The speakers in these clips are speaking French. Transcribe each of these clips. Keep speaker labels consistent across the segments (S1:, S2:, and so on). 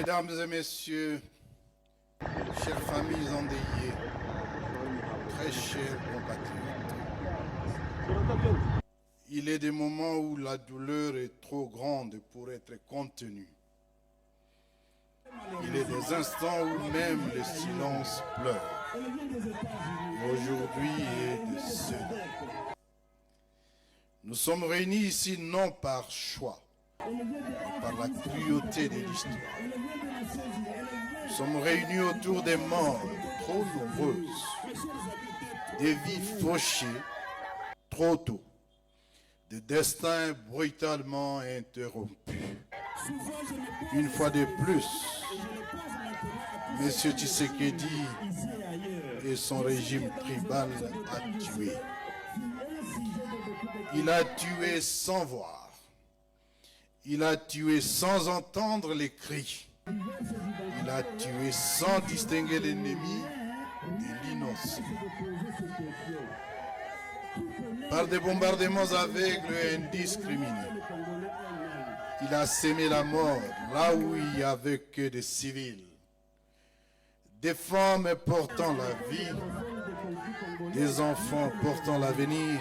S1: Mesdames et messieurs, chères familles endeuillées, très chers compatriotes, il est des moments où la douleur est trop grande pour être contenue. Il est des instants où même le silence pleure. Et aujourd'hui est de ceux. Nous sommes réunis ici non par choix, mais par la cruauté de l'histoire. Nous sommes réunis autour des morts trop nombreuses, des vies fauchées trop tôt, des destins brutalement interrompus. Une fois de plus, M. Tshisekedi et son régime tribal a tué. Il a tué sans voir. Il a tué sans entendre les cris. Il a tué sans distinguer l'ennemi de l'innocent. Par des bombardements aveugles et indiscriminés. Il a sémé la mort là où il n'y avait que des civils. Des femmes portant la vie, des enfants portant l'avenir,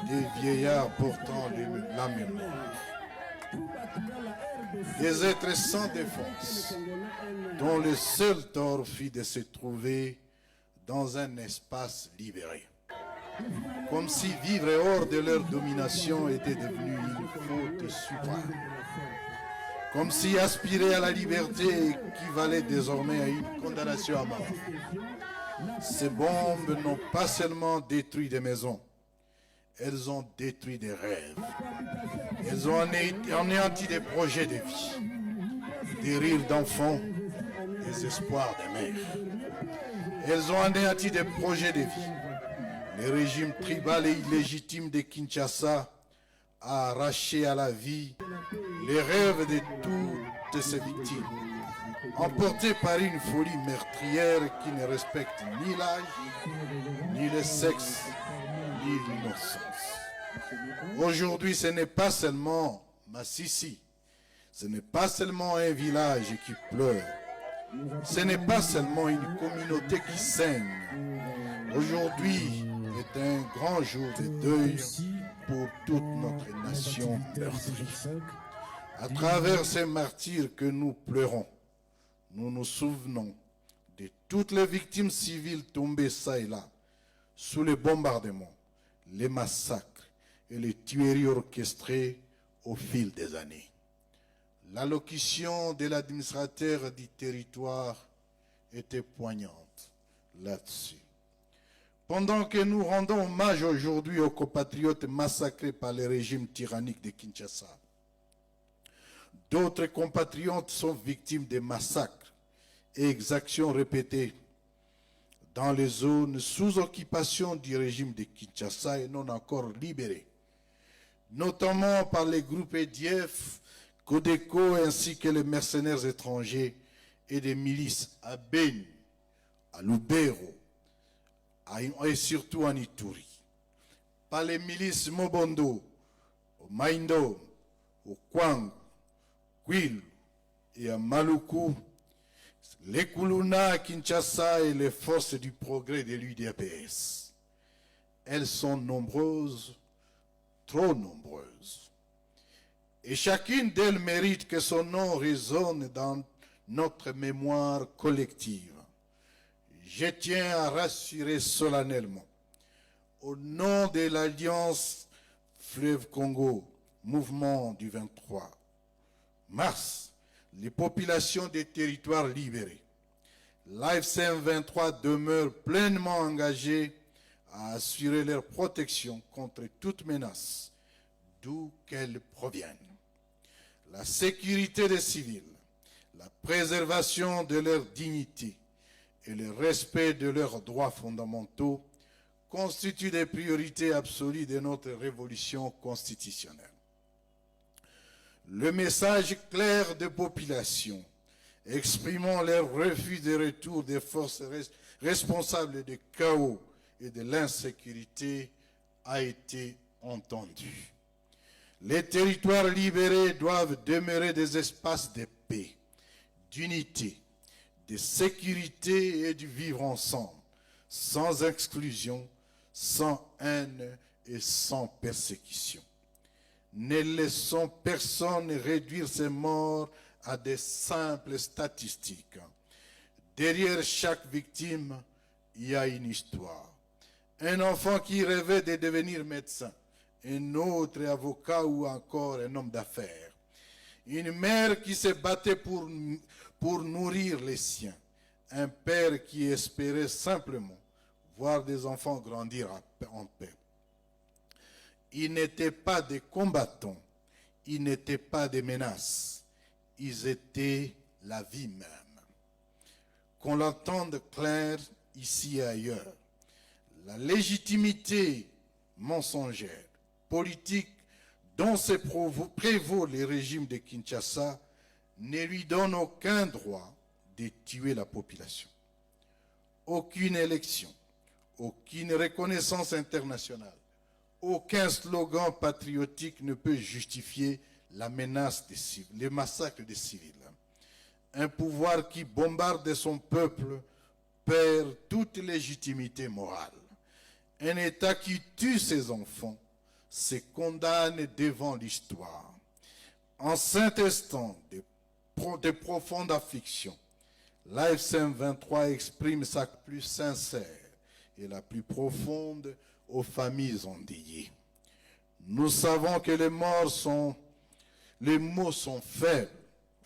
S1: des vieillards portant la mémoire. Des êtres sans défense, dont le seul tort fut de se trouver dans un espace libéré. Comme si vivre hors de leur domination était devenu une faute suprême. Comme si aspirer à la liberté équivalait désormais à une condamnation à mort. Ces bombes n'ont pas seulement détruit des maisons, elles ont détruit des rêves. Elles ont anéanti des projets de vie, des rires d'enfants, des espoirs de mères. Elles ont anéanti des projets de vie. Le régime tribal et illégitime de Kinshasa a arraché à la vie les rêves de toutes ces victimes, emportées par une folie meurtrière qui ne respecte ni l'âge, ni le sexe, ni l'innocence. Aujourd'hui, ce n'est pas seulement Massissi, ce n'est pas seulement un village qui pleure, ce n'est pas seulement une communauté qui saigne. Aujourd'hui est un grand jour de deuil pour toute notre nation meurtrie. À travers ces martyrs que nous pleurons, nous nous souvenons de toutes les victimes civiles tombées ça et là, sous les bombardements, les massacres et les tueries orchestrées au fil des années. L'allocution de l'administrateur du territoire était poignante là-dessus. Pendant que nous rendons hommage aujourd'hui aux compatriotes massacrés par le régime tyrannique de Kinshasa, d'autres compatriotes sont victimes de massacres et exactions répétées dans les zones sous occupation du régime de Kinshasa et non encore libérées, notamment par les groupes EDF, Codeco ainsi que les mercenaires étrangers et des milices à Beni, à Lubero et surtout en Ituri, par les milices Mobondo, au Maindo, au Kwangu, Kwilu et à Maluku, les Kuluna à Kinshasa et les forces du progrès de l'UDPS. Elles sont nombreuses, trop nombreuses. Et chacune d'elles mérite que son nom résonne dans notre mémoire collective. Je tiens à rassurer solennellement, au nom de l'Alliance Fleuve Congo, mouvement du 23 mars, les populations des territoires libérés. L'AFC M23 demeure pleinement engagée à assurer leur protection contre toute menace, d'où qu'elle provienne. La sécurité des civils, la préservation de leur dignité et le respect de leurs droits fondamentaux constituent des priorités absolues de notre révolution constitutionnelle. Le message clair des populations exprimant leur refus de retour des forces responsables du chaos et de l'insécurité a été entendu. Les territoires libérés doivent demeurer des espaces de paix, d'unité, de sécurité et du vivre ensemble, sans exclusion, sans haine et sans persécution. Ne laissons personne réduire ces morts à des simples statistiques. Derrière chaque victime, il y a une histoire. Un enfant qui rêvait de devenir médecin, un autre avocat ou encore un homme d'affaires. Une mère qui se battait pour nourrir les siens. Un père qui espérait simplement voir des enfants grandir en paix. Ils n'étaient pas des combattants, ils n'étaient pas des menaces, ils étaient la vie même. Qu'on l'entende clair ici et ailleurs, la légitimité mensongère, politique dont se prévaut le régime de Kinshasa ne lui donne aucun droit de tuer la population. Aucune élection, aucune reconnaissance internationale, aucun slogan patriotique ne peut justifier la menace des civils, les massacres des civils. Un pouvoir qui bombarde son peuple perd toute légitimité morale. Un État qui tue ses enfants se condamne devant l'histoire. En cet instant de profonde affliction, l'AFC M23 exprime sa plus sincère et la plus profonde aux familles endeuillées. Nous savons que les mots sont faibles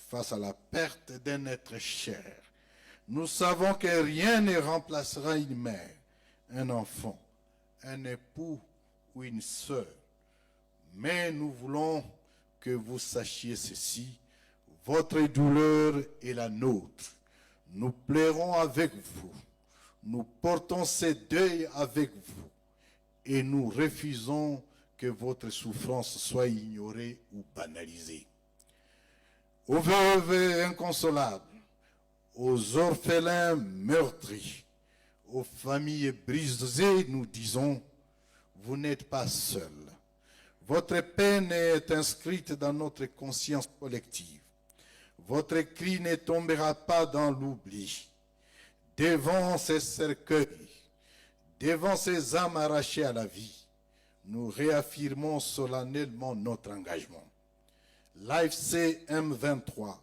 S1: face à la perte d'un être cher. Nous savons que rien ne remplacera une mère, un enfant, un époux ou une sœur. Mais nous voulons que vous sachiez ceci, votre douleur est la nôtre. Nous pleurons avec vous, nous portons ce deuil avec vous et nous refusons que votre souffrance soit ignorée ou banalisée. Aux veuves inconsolables, aux orphelins meurtris, aux familles brisées, nous disons, vous n'êtes pas seuls. Votre peine est inscrite dans notre conscience collective. Votre cri ne tombera pas dans l'oubli. Devant ces cercueils, devant ces âmes arrachées à la vie, nous réaffirmons solennellement notre engagement. L'AFC M23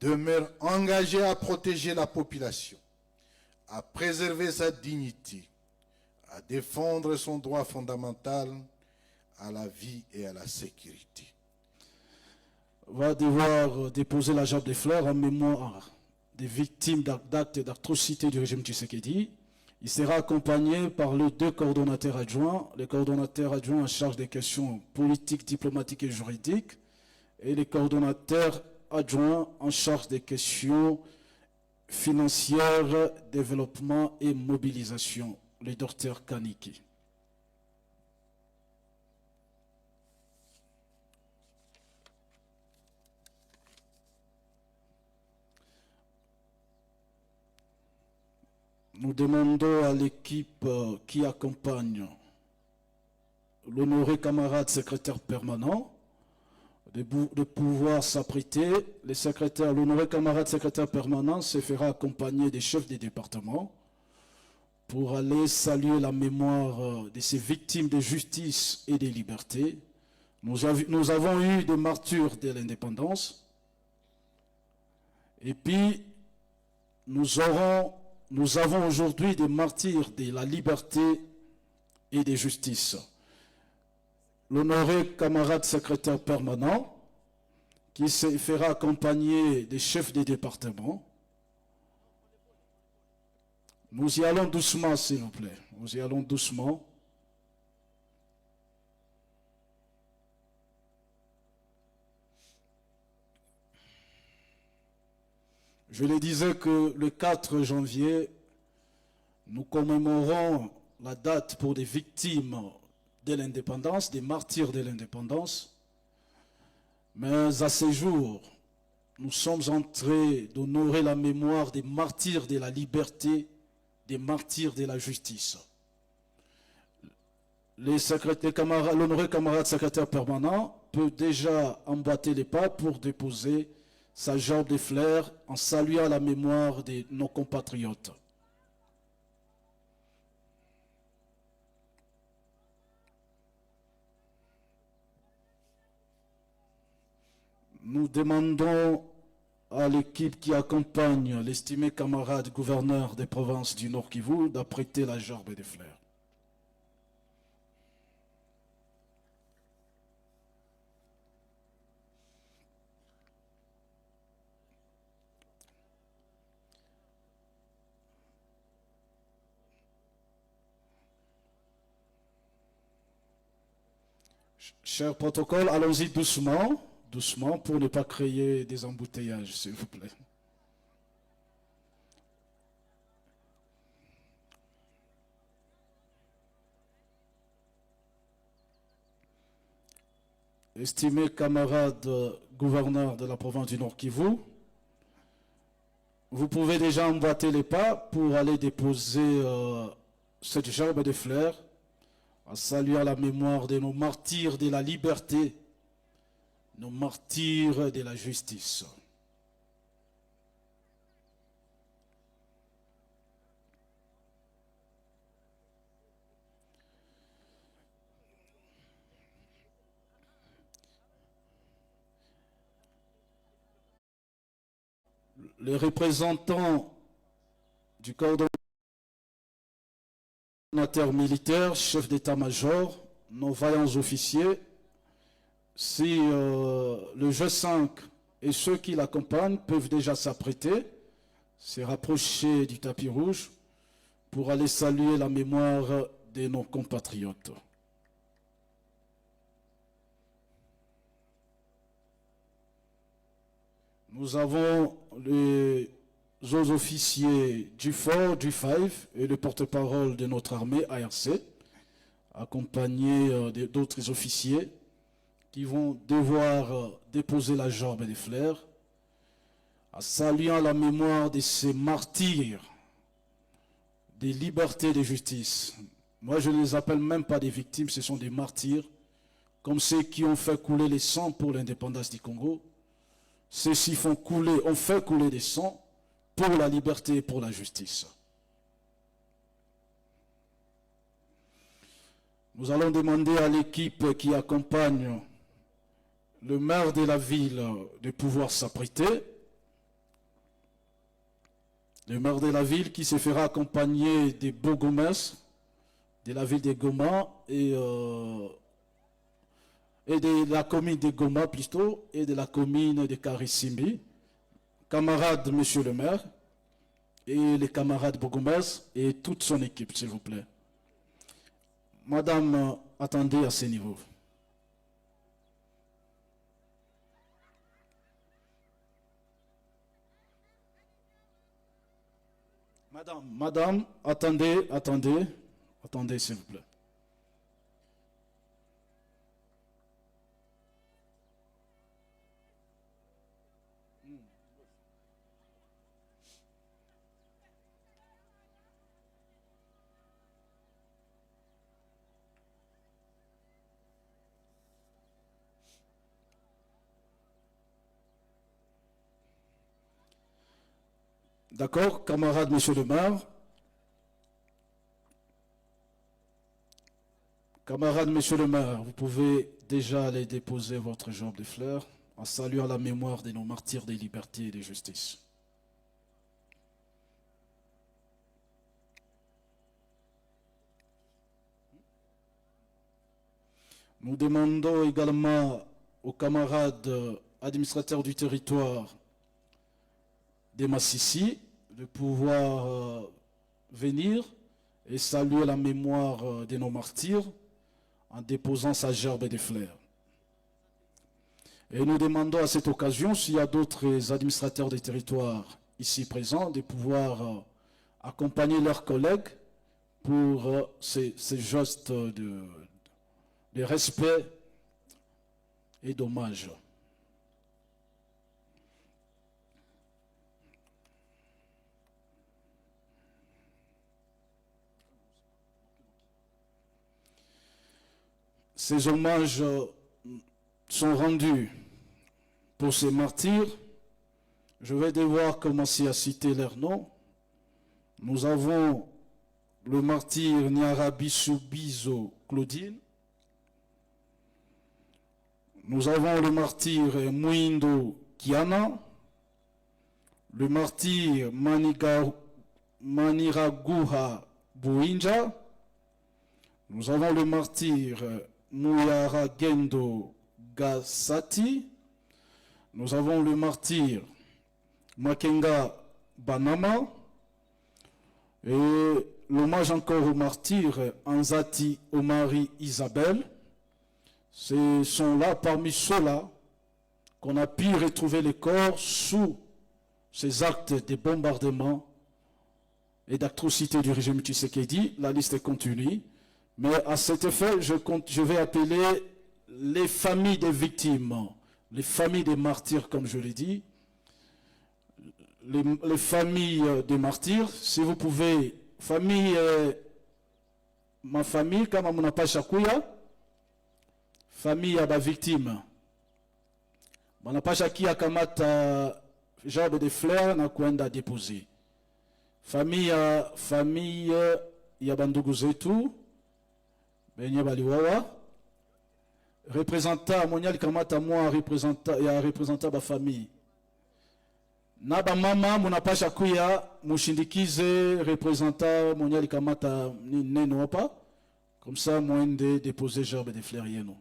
S1: demeure engagé à protéger la population, à préserver sa dignité, à défendre son droit fondamental à la vie et à la sécurité.
S2: Va devoir déposer la gerbe des fleurs en mémoire des victimes d'actes d'atrocité du régime Tshisekedi. Il sera accompagné par les deux coordonnateurs adjoints, les coordonnateurs adjoints en charge des questions politiques, diplomatiques et juridiques, et les coordonnateurs adjoints en charge des questions financières, développement et mobilisation, le docteur Kaniki. Nous demandons à l'équipe qui accompagne l'honoré camarade secrétaire permanent de pouvoir s'apprêter. L'honoré camarade secrétaire permanent se fera accompagner des chefs des départements pour aller saluer la mémoire de ces victimes de justice et de liberté. Nous avons eu des martyrs de l'indépendance. Et puis, nous avons aujourd'hui des martyrs de la liberté et de justice. L'honoré camarade secrétaire permanent, qui se fera accompagner des chefs des départements. Nous y allons doucement, s'il vous plaît. Nous y allons doucement. Je le disais que le 4 janvier, nous commémorons la date pour des victimes de l'indépendance, des martyrs de l'indépendance. Mais à ce jour, nous sommes en train d'honorer la mémoire des martyrs de la liberté, des martyrs de la justice. L'honoré camarade secrétaire permanent peut déjà emboîter les pas pour déposer sa gerbe de fleurs en saluant la mémoire de nos compatriotes. Nous demandons à l'équipe qui accompagne l'estimé camarade gouverneur des provinces du Nord Kivu d'apprêter la gerbe de fleurs. Cher protocole, allons-y doucement, doucement, pour ne pas créer des embouteillages, s'il vous plaît. Estimé camarade gouverneur de la province du Nord Kivu, vous pouvez déjà emboîter les pas pour aller déposer cette gerbe de fleurs en saluant la mémoire de nos martyrs de la liberté, nos martyrs de la justice. Les représentants du coordonnateur militaire, chef d'état-major, nos vaillants officiers, si le G5 et ceux qui l'accompagnent peuvent déjà s'apprêter, se rapprocher du tapis rouge pour aller saluer la mémoire de nos compatriotes. Nous avons les autres officiers du fort, du FIVE et le porte-parole de notre armée, ARC, accompagnés d'autres officiers qui vont devoir déposer la gerbe des fleurs, en saluant la mémoire de ces martyrs des libertés et de justice. Moi, je ne les appelle même pas des victimes, ce sont des martyrs, comme ceux qui ont fait couler les sangs pour l'indépendance du Congo. Ceux-ci ont fait couler des sangs pour la liberté et pour la justice. Nous allons demander à l'équipe qui accompagne le maire de la ville de pouvoir s'apprêter. Le maire de la ville qui se fera accompagner des bourgmestres de la ville de Goma et de la commune de Goma plutôt, et de la commune de Karisimbi, camarade monsieur le maire, et les camarades bourgmestres et toute son équipe, s'il vous plaît. Madame, attendez à ce niveau. Madame, attendez, s'il vous plaît. D'accord, camarade, monsieur le maire. Camarade, monsieur le maire, vous pouvez déjà aller déposer votre gerbe de fleurs en saluant la mémoire de nos martyrs des libertés et de justice. Nous demandons également aux camarades administrateurs du territoire des Massissi de pouvoir venir et saluer la mémoire de nos martyrs en déposant sa gerbe de fleurs. Et nous demandons à cette occasion, s'il y a d'autres administrateurs des territoires ici présents, de pouvoir accompagner leurs collègues pour ces gestes de respect et d'hommage. Ces hommages sont rendus pour ces martyrs Je vais devoir commencer à citer leurs noms. Nous avons le martyr Nyarabisubizo Claudine. Nous avons le martyr Mwindo Kiana. Le martyr Maniraguha Buinja. Nous avons le martyr Muyaragendo Gasati. Nous avons le martyr Makenga Banama. Et l'hommage encore au martyr Anzati Omari Isabelle. Ce sont là, parmi ceux-là, qu'on a pu retrouver les corps sous ces actes de bombardement et d'atrocité du régime Tshisekedi. La liste est continue. Mais à cet effet, je vais appeler les familles des victimes, les familles des martyrs, comme je l'ai dit, les familles des martyrs. Si vous pouvez, ma famille, comme on n'a pas Chakuya, famille à la victime. On n'a pas Chakuya Kamata, genre de fleurs, n'a quoi déposer. Famille Yabandugu Zetu, Benye Baliwawa, représentant, Monial Kamata, moi, représentant la famille. Naba mama, muna Chakuya, Mushindikize, représentant, Monial Kamata, Nenopa, comme ça, moi, de déposer genre de fleurs, non.